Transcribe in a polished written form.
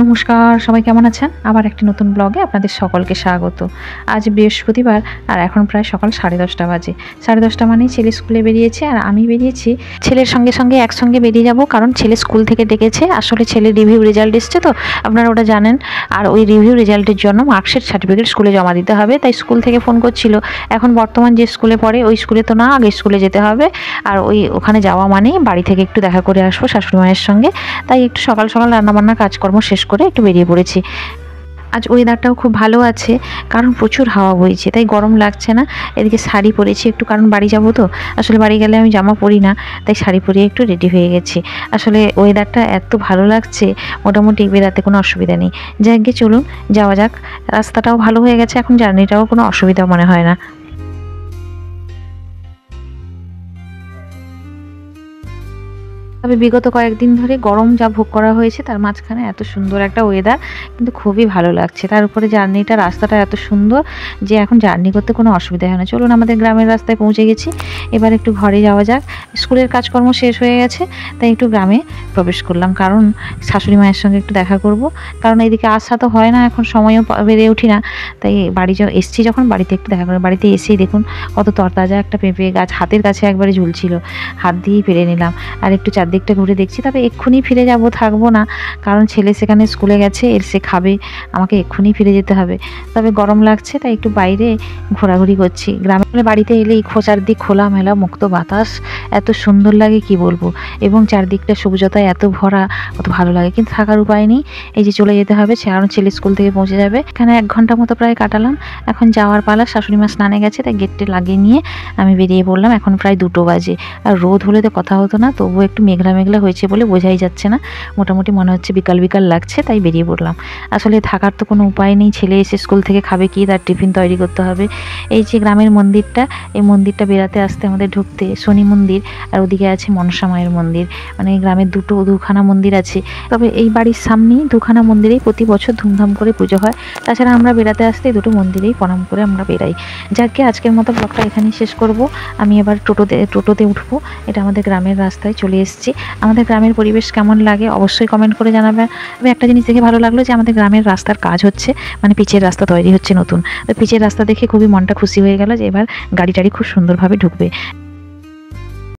নমস্কার, সবাই কেমন আছেন? আবার একটি নতুন ব্লগে আপনাদের সকলকে স্বাগত। আজ বৃহস্পতিবার আর এখন প্রায় সকাল 10:30 বাজে। 10:30 মানেই ছেলে স্কুলে বেরিয়েছে আর আমি বেরিয়েছি। ছেলের সঙ্গে সঙ্গে একসঙ্গে বেরিয়ে যাব, কারণ ছেলে স্কুল থেকে ডেকেছে। আসলে ছেলের রিভিউ রেজাল্ট এসছে তো, আপনারা ওটা জানেন। আর ওই রিভিউ রেজাল্টের জন্য মার্কশিট সার্টিফিকেট স্কুলে জমা দিতে হবে, তাই স্কুল থেকে ফোন করছিল। এখন বর্তমান যে স্কুলে পড়ে ওই স্কুলে তো না, আগে স্কুলে যেতে হবে। আর ওখানে যাওয়া মানেই বাড়ি থেকে একটু দেখা করে আসবো শাশুড়ি মায়ের সঙ্গে। তাই একটু সকাল সকাল রান্নাবান্না কাজকর্ম শেষ করে একটু বেরিয়ে পড়েছি। আজ ওয়েদারটাও খুব ভালো আছে, কারণ প্রচুর হাওয়া বইছে, তাই গরম লাগছে না। এদিকে শাড়ি পরেছি একটু, কারণ বাড়ি যাব তো। আসলে বাড়ি গেলে আমি জামা পরি না, তাই শাড়ি পরে একটু রেডি হয়ে গেছি। আসলে ওয়েদারটা এত ভালো লাগছে, মোটামুটি বেরাতে কোনো অসুবিধা নেই। যাক গে, চলুন যাওয়া যাক। রাস্তাটাও ভালো হয়ে গেছে, এখন জার্নিটাও কোনো অসুবিধা মনে হয় না। তবে বিগত কয়েকদিন ধরে গরম যা ভোগ করা হয়েছে, তার মাঝখানে এত সুন্দর একটা ওয়েদার, কিন্তু খুবই ভালো লাগছে। তার উপরে জার্নিটা, রাস্তাটা এত সুন্দর যে এখন জার্নি করতে কোনো অসুবিধা হয় না। চলুন, আমাদের গ্রামের রাস্তায় পৌঁছে গেছি। এবার একটু ঘরে যাওয়া যাক। স্কুলের কাজকর্ম শেষ হয়ে গেছে, তাই একটু গ্রামে প্রবেশ করলাম, কারণ শাশুড়ি মায়ের সঙ্গে একটু দেখা করব। কারণ এইদিকে আসা তো হয় না, এখন সময়ও বেড়ে উঠি না। তাই বাড়ি এসছি যখন, বাড়িতে একটু দেখা করবো। বাড়িতে এসেই দেখুন কত তরতাজা একটা পেঁপে গাছ হাতের কাছে একবারে ঝুলছিল, হাত দিয়েই পেরে নিলাম। আর একটু চারদিকটা ঘুরে দেখছি। তবে এক্ষুনি ফিরে যাব, থাকবো না, কারণ ছেলে সেখানে স্কুলে গেছে, এসে খাবে, আমাকে এক্ষুনি ফিরে যেতে হবে। তবে গরম লাগছে, তাই একটু বাইরে ঘোরাঘুরি করছি। গ্রামে বাড়িতে এলেই চারদিক খোলামেলা মুক্ত বাতাস, এত সুন্দর লাগে কি বলবো। এবং চারদিকটা সবুজতায় এত ভরা, কত ভালো লাগে। কিন্তু থাকার উপায় নেই, এই যে চলে যেতে হবে, কারণ ছেলে স্কুল থেকে পৌঁছে যাবে। এখানে 1 ঘন্টা মতো প্রায় কাটালাম। এখন যাওয়ার পালা। শাশুড়ি মা স্নানে গেছে, তাই গেটটি লাগিয়ে নিয়ে আমি বেরিয়ে পড়লাম। এখন প্রায় 2 বাজে। আর রোদ হলে তো কথা হতো না, তবুও একটু মেঘলা মেঘলা হয়েছে বলে বোঝাই যাচ্ছে না। মোটামুটি মনে হচ্ছে বিকাল বিকাল লাগছে, তাই বেরিয়ে পড়লাম। আসলে থাকার তো কোনো উপায় নেই, ছেলে এসে স্কুল থেকে খাবে কি, তার টিফিন তৈরি করতে হবে। এই যে গ্রামের মন্দিরটা, এই মন্দিরটা বেড়াতে আসতে আমাদের ঢুকতে শনি মন্দির, আর ওদিকে আছে মনসা মায়ের মন্দির। মানে গ্রামের দুখানা মন্দির আছে। তবে এই বাড়ির সামনেই 2খানা মন্দিরেই প্রতি বছর ধুমধাম করে পুজো হয়। তাছাড়া আমরা বেড়াতে আসতে 2 মন্দিরেই প্রণাম করে আমরা বেরাই। যাকে আজকের মতো ব্লগটা এখানেই শেষ করব। আমি এবার টোটোতে উঠবো। এটা আমাদের গ্রামের রাস্তায় চলে এসেছি। আমাদের গ্রামের পরিবেশ কেমন লাগে অবশ্যই কমেন্ট করে জানাবেন। তবে একটা জিনিস দেখে ভালো লাগলো যে আমাদের গ্রামের রাস্তার কাজ হচ্ছে, মানে পিচের রাস্তা তৈরি হচ্ছে নতুন। তো পিচের রাস্তা দেখে খুবই মনটা খুশি হয়ে গেল যে এবার গাড়ি টাড়ি খুব সুন্দরভাবে ঢুকবে।